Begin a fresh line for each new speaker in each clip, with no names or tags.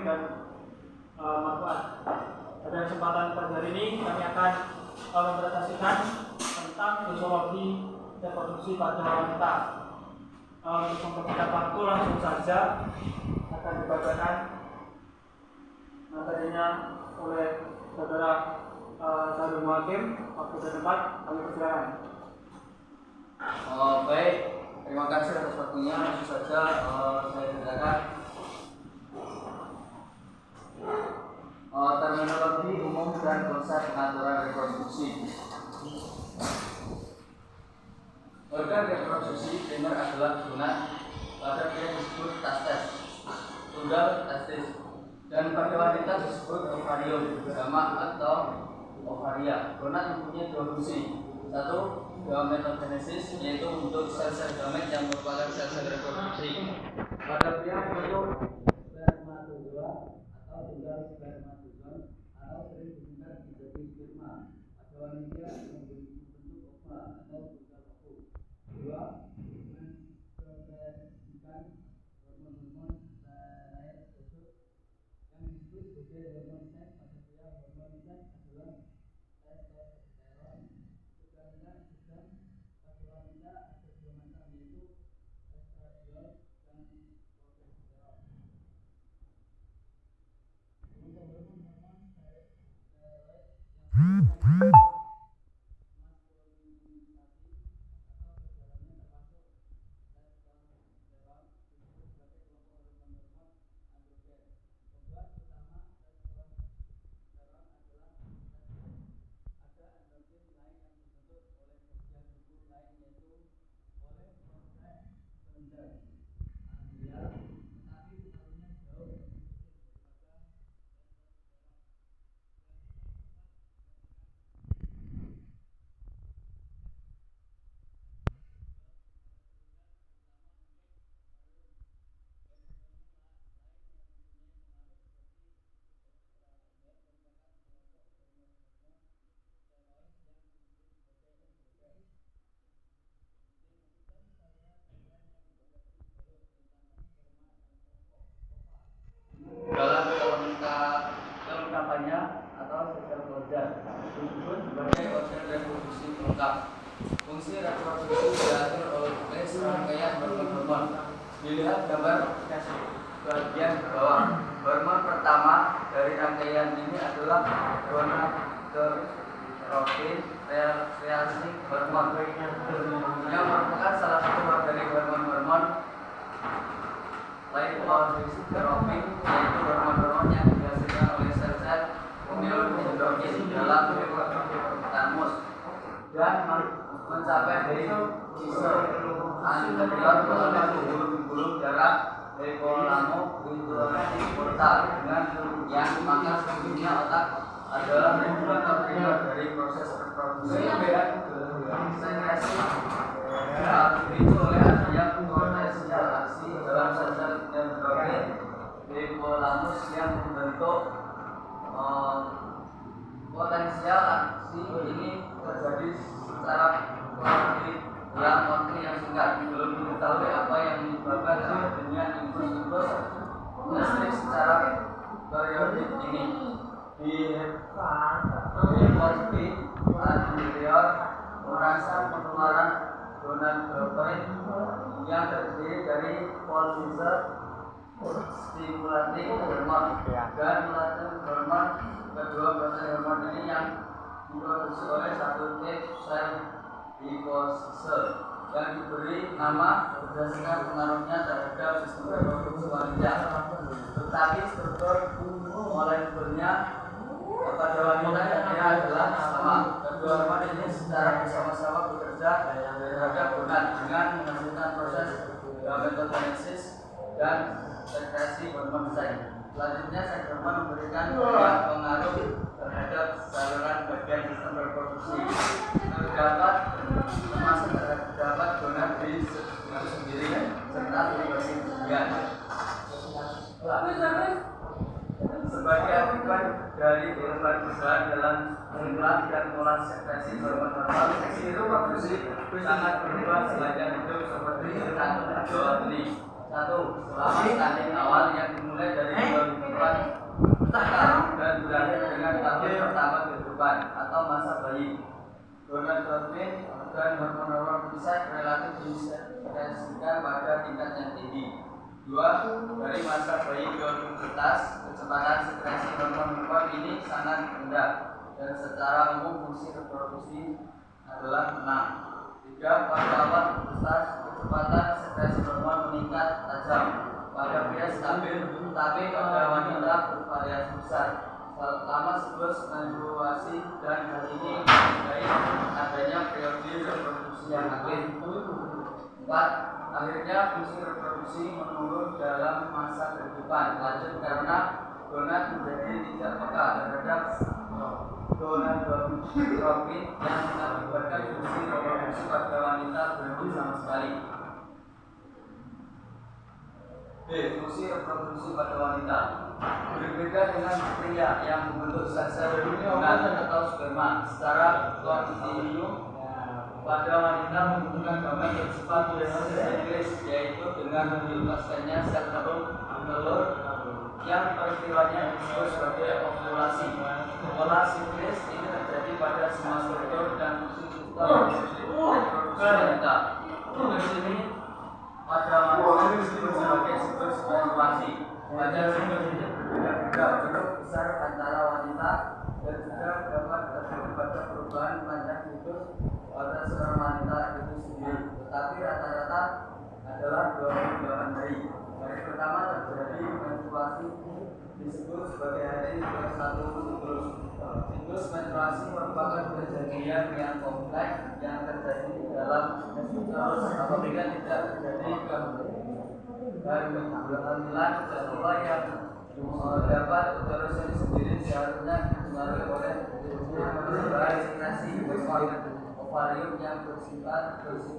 dan manfaat. Pada kesempatan pagi hari ini kami akan mempresentasikan tentang fisiologi reproduksi pada wanita. Untuk mempermudah waktu langsung saja akan dibacakan materinya oleh saudara Sarul Muhakim. Waktu dan tempat kami persilakan.
Baik, terima kasih atas waktunya. Langsung saja saya silakan. Terminologi umum dan konsep pengaturan reproduksi. Organ reproduksi primer adalah gonad, pada pria disebut testes, tunggal testis, dan pada wanita disebut ovarium, jamak atau ovaria. Gonad mempunyai dua fungsi. Satu, gametogenesis, yaitu untuk sel-sel gamet yang merupakan sel-sel reproduksi. Pada pria bentuk spermatozoa atau tunggal spermatozoon atau sering disingkat menjadi sperma. Pada wanita membentuk ova atau tunggal ovum. Dua, mensekresikan hormon-hormon lain tersebut yang disebut sebagai hormon seks. Pada pria hormon seks adalah testosteron, sedangkan pada wanita ada dua macam, yaitu estradiol dan progesteron. Untuk hormon-hormon steroid yang dalam kelengkapannya atau sel organ disebut sebagai organ reproduksi pelengkap. Fungsi reproduksi diatur oleh serangkaian hormon-hormon. Dilihat gambar bagian bawah. Hormon pertama dari rangkaian ini adalah gonadotropin reaksi hormon yang merupakan salah satu dari hormon-hormon lipotropin, yaitu hormon-hormon yang dihasilkan oleh sel-sel neurokinin dalam hipotalamus dan mencapai dari sisi anterior melalui pembuluh darah hipothalamo portal dengan yang maka sesungguhnya otak adalah regulator primer dari proses reproduksi. Sekresi dipicu oleh adanya potensial aksi dalam sel-sel neurokin hipotalamus yang membentuk potensial aksi ini terjadi secara kronologis dalam waktu yang singkat. Belum diketahui apa yang menyebabkan terjadinya impuls listrik secara periodik ini. Di hiposphi anterior merangsang pengeluaran gonadotropin yang terdiri dari polise stimulating hormon dan melakukan hormon. Kedua proses hormon ini yang diproduksi oleh satu tip sel hipofise yang diberi nama berdasarkan pengaruhnya terhadap sistem reproduksi wanita. Tetapi struktur molekulnya pada wanita ini adalah sama. Kedua hormon ini secara bersama-sama bekerja terhadap gonad dengan menghasilkan proses gametogenesis dan sekresi hormon seks. Selanjutnya seks hormon memberikan pengaruh terhadap saluran bagian sistem reproduksi. Terdapat gonad di sendiri serta di bagian. Sebagai akibat dari perubahan besar dalam jumlah dan pola sekresi hormon-hormon, seksi reproduksi sangat berubah sepanjang hidup seperti satu ini. Satu, selama stunting awal yang dimulai dari 2 bulan diekspresikan pada tingkat yang tinggi. 2. Dari masa bayi ke pubertas, kecepatan sekresi hormon ini sangat rendah dan secara umum fungsi reproduksi adalah 6. 3. Pada awal pubertas, kecepatan sekresi hormon meningkat tajam. Pada pria stabil, tapi pada wanita bervariasi besar selama siklus menstruasi, dan hal ini menandai adanya periode reproduksi yang aktif. 4. Akhirnya fungsi reproduksi menurun dalam masa kehidupan lanjut karena gonad menjadi tidak peka terhadap gonadotropin yang mengakibatkan fungsi reproduksi pada wanita berhenti sama sekali. B. Fungsi reproduksi pada wanita. Berbeda dengan pria yang membentuk sel-sel gonad atau sperma secara kontinum, pada wanita membutuhkan gamet bersifat siklis, yaitu dengan melepaskannya sel telur yang peristiwanya disebut sebagai ovulasi. Pola siklis ini terjadi pada semua struktur dan fungsi sistem reproduksi wanita. Siklus ini pada wanita disebut sebagai siklus menstruasi. Pada siklus ini berbeda-beda cukup besar antara wanita dan juga dapat terjadi pada perubahan panjang siklus pada seorang wanita itu sendiri, tetapi rata-rata adalah 28 hari. Hari pertama terjadi menstruasi disebut sebagai hari ke-1 siklus. Siklus menstruasi merupakan kejadian yang kompleks yang terjadi di dalam siklus apabila tidak terjadi kehamilan setelah yang dapat uterus ini sendiri seharusnya dipengaruhi oleh sekresi ovarium yang bersifat siklis.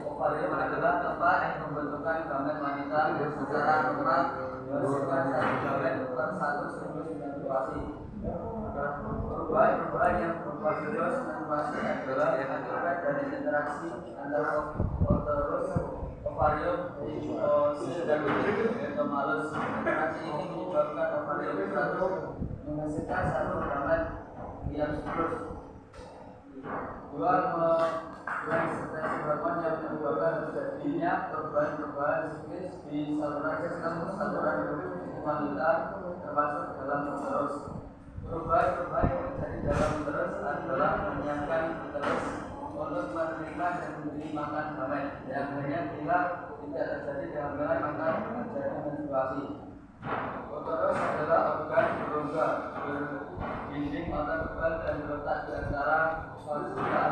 Ovarium adalah tempat pembentukan gamet wanita secara normal bersifat satu gamet per satu siklus menstruasi. Perubahan yang berupa siklus menstruasi adalah akibat dari interaksi antara uterus, ovarium, hipofis dan endometrius. Interaksi ini menyebabkan ovarium satu menghasilkan satu gamet yang siklus. 2. Mengekspresi hormon yang menyebabkan terjadinya perubahan siklis di saluran saluran wanita termasuk dalam uterus. Perubahan yang terjadi dalam uterus adalah menyiapkan uterus untuk menerima dan memberi makan gamet, yang hanya bila tidak terjadi kehamilan maka terjadi menstruasi. Uterus adalah organ berongga berdinding otot tebal dan terletak di antara fascia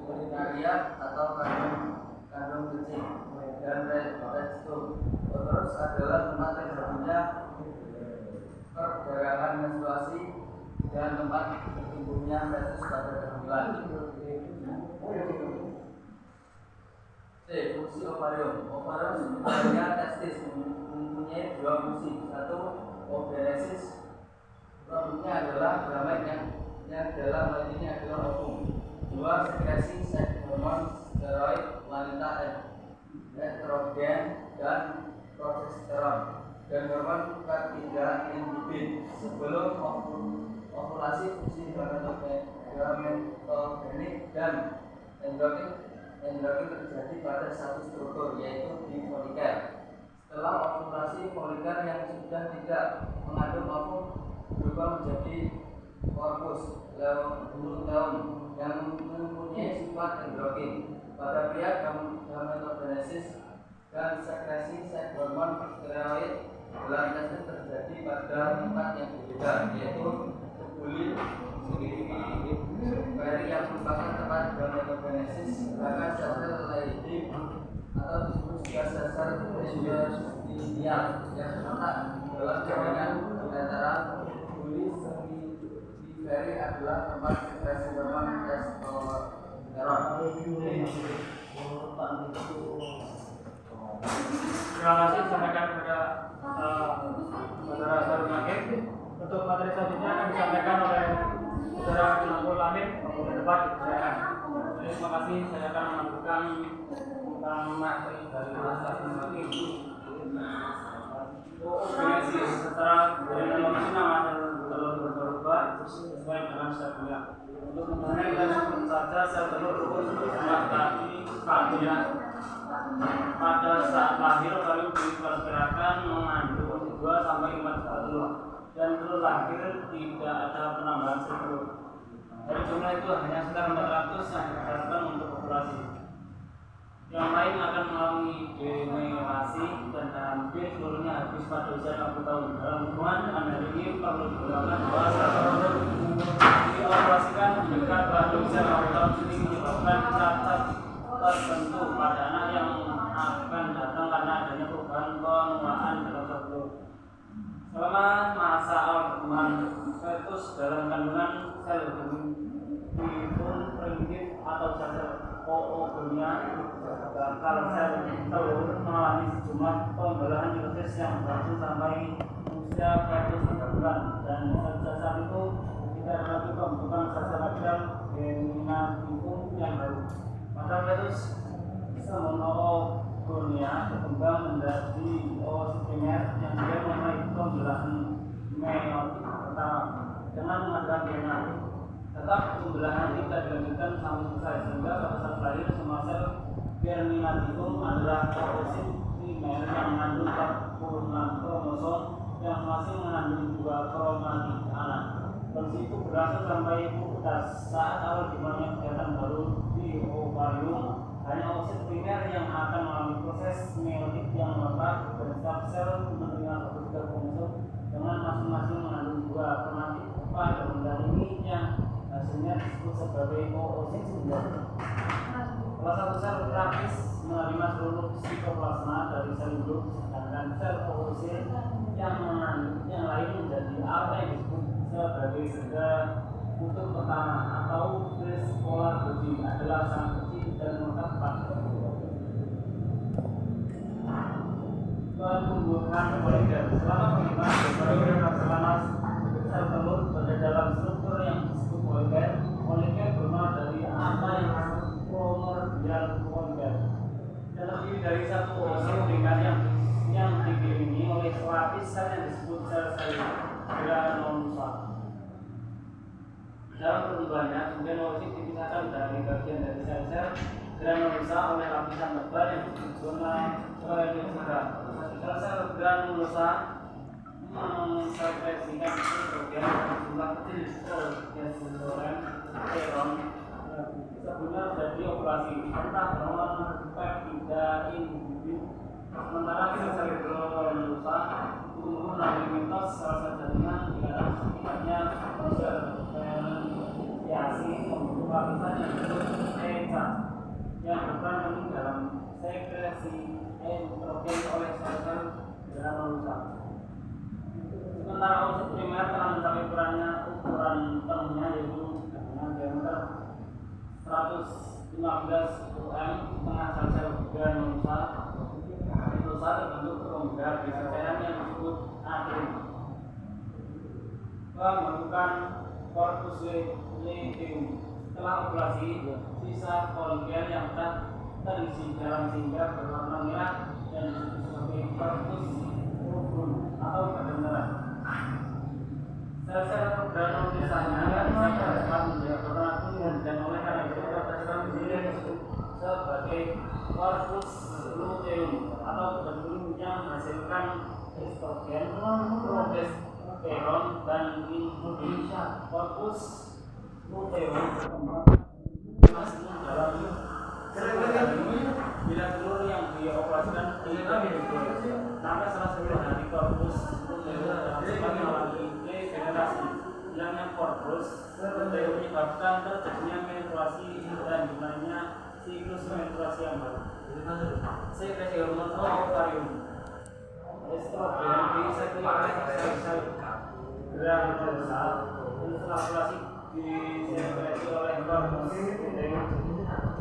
urinaria atau kandung kencing dan rectum. Uterus adalah tempat terjadinya pergerakan menstruasi dan tempat bertumbuhnya fetus pada kehamilan. C. Fungsi ovarium. Ovarium sebenarnya testis mempunyai 2 fungsi. 1. Ovogenesis. Produknya adalah gamet yang dalam hal ini adalah ovum. 2. Sekresi seks hormon steroid wanita, estrogen dan progesteron, dan hormon ketiga inhibin. Sebelum ovulasi, fungsi gametogenik dan endokrin terjadi pada satu struktur, yaitu di folikel. Setelah ovulasi, folikel yang sudah tidak mengandung ovum berubah menjadi korpus luteum yang mempunyai sifat endokrin. Pada pria, gametogenesis dan sekresi seks hormon steroid dalam testis terjadi pada tempat yang berbeda, yaitu tubulin veri yang merupakan tempat gametogenesis, bahkan sel-sel Leydig atau disebut juga sel-sel endotelial yang terletak dalam jaringan antara tubulin veri adalah tempat sekresi hormon testosteron.
Terima kasih disampaikan kepada saudara Sarul Hakim. Untuk materi selanjutnya akan disampaikan oleh saudara Abdul Amin untuk debat di persidangan. Terima kasih. Saya akan mengajukan tentang materi dari Sarul Hakim. Secara informasi nama telur berubah sesuai dengan stadium. Untuk mengenai dan saja sel telur berubah tadi stadium sampai 4 telur, dan telur lahir tidak ada penambahan sel telur. Dari jumlah itu hanya sekitar 400 yang diharapkan untuk populasi. Yang lain akan mengalami degenerasi dan hampir seluruhnya habis pada usia 60 tahun. Dalam hubungan dengan hal ini perlu diperlukan bahwa sel telur dioperasikan dekat pada usia 60 tahun ini menyebabkan cacat tertentu pada anak yang akan datang karena adanya perubahan penuaan dalam sel telur. Selama masa awal perkembangan fetus dalam kandungan sel hidung primitif atau sel oogonia, bakal sel telur mengalami sejumlah pembelahan proses yang berlangsung sampai usia fetus 3 bulan, dan sejak saat itu tidak ada lagi pembentukan sel radial germinativum yang baru. Maka fetus oogonia berkembang menjadi oocytemer yang dia memulai pembelahan meiotik pertama dengan mengadakan DNA. Tetap pembelahan tidak dilanjutkan sampai selesai, sehingga pada saat lahir semua sel germinativum adalah oocytemer yang mengandung 46 kromosom yang masing mengandung 2 kromatik anak. Kondisi itu berlangsung sampai pubertas. Saat awal dimulainya kegiatan baru di ovarium, hanya oosit primer yang akan mengalami proses meiotik yang melekat, dan setiap sel menerima 23 kromosom dengan masing-masing mengandung 2 kromatik pada benda ini yang hasilnya disebut sebagai oosit sekunder. Salah satu sel praktis menerima seluruh sitoplasma dari sel induk, sedangkan sel oosit yang lain menjadi apa yang disebut sebagai senda kutub pertama atau first polar body, adalah sangat kecil dan melekat pada tumbuhan poliger. Selama pengembangan poliger selama sel telur berada dalam struktur yang disebut poliger. Poliger bermula dari apa yang disebut primordial poliger. Terdiri dari satu oosit ringkas yang dikelilingi oleh lapis sel yang disebut sel granulosa. Dalam pertumbuhannya, kemudian oosit dipisahkan dari bagian dari sel-sel granulosa oleh lapisan tebal yang disebut zona granulosa. Sel-sel granulosa mensekresikan nitrogen jumlah kecil progesteron sebelumnya terjadi operasi entah hormon peptida inhibin. Sementara sel-sel granulosa tumbuh melalui mitos salah satunya dikatakan sekitarnya bervariasi membentuk lapisan yang disebut ECA yang berperan penting dalam sekresi nitrogen oleh sel-sel granulosa. Sementara oosit primer telah mencapai ukuran penuhnya, yaitu dengan diameter 115 mm. Tengah sel-sel granulosa terbentuk rongga di cairan yang disebut atrim. Pembentukan corpus luteum. Setelah ovulasi, sisa folikel yang tak terisi dalam sehingga berwarna merah dan disebut sebagai corpus rubrum atau badan merah. Sel-sel granulosanya bisa berubah menjadi warna kuning, dan oleh karena itu proses sendiri disebut sebagai corpus luteum atau badan kuning yang menghasilkan estrogen, progesteron, dan inhibin. Corpus luteum berkembang masih dalam bila telur yang dioperasikan tidak diproduksi. Sampai setelah 10 hari corpus luteum dalam sebagai mengalami degenerasi. Hilangnya corpus luteum menyebabkan terjadinya menstruasi dan dimulainya siklus menstruasi yang baru. Sekresi hormon ovarium. Estrogen disekresi oleh sel-sel granulosa, dan setelah ovulasi disekresi oleh corpus luteum.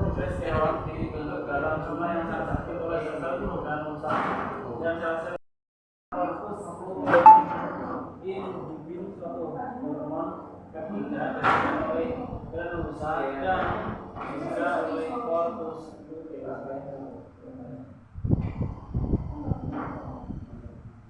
Progesteron dibentuk dalam jumlah yang sangat sedikit oleh sel-sel granulosa, dan sel-sel corpus luteum inhibin suatu hormon peptida disebut oleh granulosa dan juga oleh corpus luteum.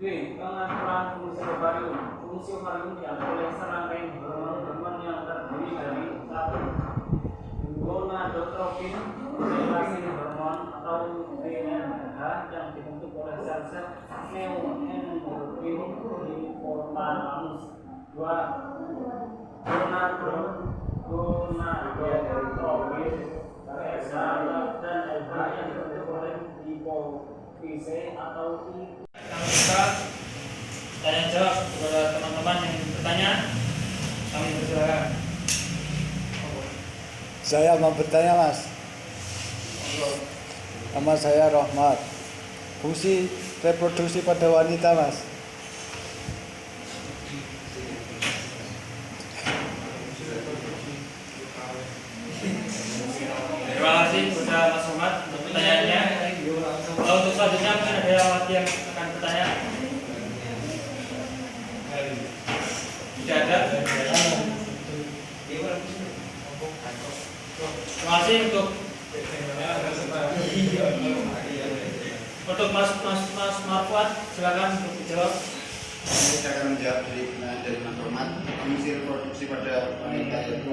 B. Pengaturan fungsi ovarium. Fungsi ovarium diatur oleh serangkaian hormon yang terdiri dari 1. Gonadotropin, relasi hormon atau GnRH yang dibentuk oleh sel-sel neoendokrin dua gonadotropin salah dan FH yang dibentuk oleh hipofise atau kami buka tanya jawab kepada teman-teman yang bertanya. Kami persilakan.
Saya mau bertanya, Mas. Nama saya Rahmat. Fungsi reproduksi pada wanita, Mas.
Terima kasih kepada Mas Rahmat untuk pertanyaannya. Untuk selanjutnya mungkin ada yang lagi yang akan bertanya. Tidak ada. Terima kasih untuk Mas Marfuad, silakan untuk dijawab.
Saya akan menjawab dari Mas Rahmat. Fungsi reproduksi pada wanita itu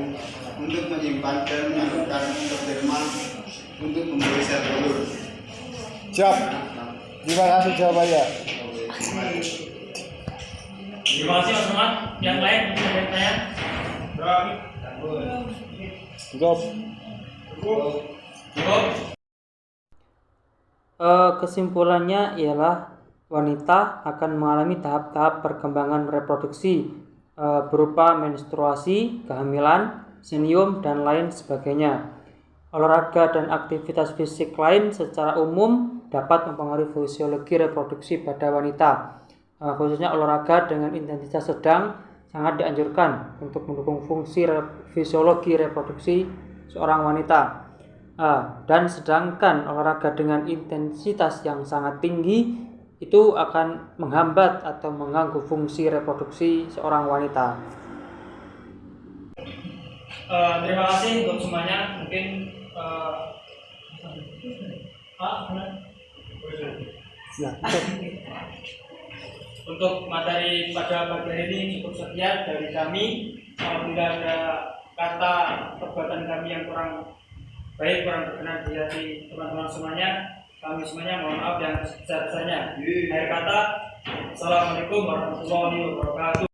untuk menyimpan dan menyalurkan sperma untuk membuat sel telur.
Siap. Terima kasih jawabannya.
Terima kasih Mas Rahmat. Yang lain ada yang tanya?
Cukup.
Cukup.
Kesimpulannya ialah wanita akan mengalami tahap-tahap perkembangan reproduksi berupa menstruasi, kehamilan, sinium, dan lain sebagainya. Olahraga dan aktivitas fisik lain secara umum dapat mempengaruhi fisiologi reproduksi pada wanita. Khususnya olahraga dengan intensitas sedang sangat dianjurkan untuk mendukung fungsi fisiologi reproduksi seorang wanita. Dan sedangkan olahraga dengan intensitas yang sangat tinggi itu akan menghambat atau mengganggu fungsi reproduksi seorang wanita.
Terima kasih untuk semuanya. Mungkin untuk materi pada pagi hari ini cukup sekian dari kami. Apabila ada kata perbuatan kami yang kurang baik, kurang berkenan di hati teman-teman semuanya, kami semuanya mohon maaf yang sebesar-besarnya. Akhir kata, Assalamualaikum warahmatullahi wabarakatuh.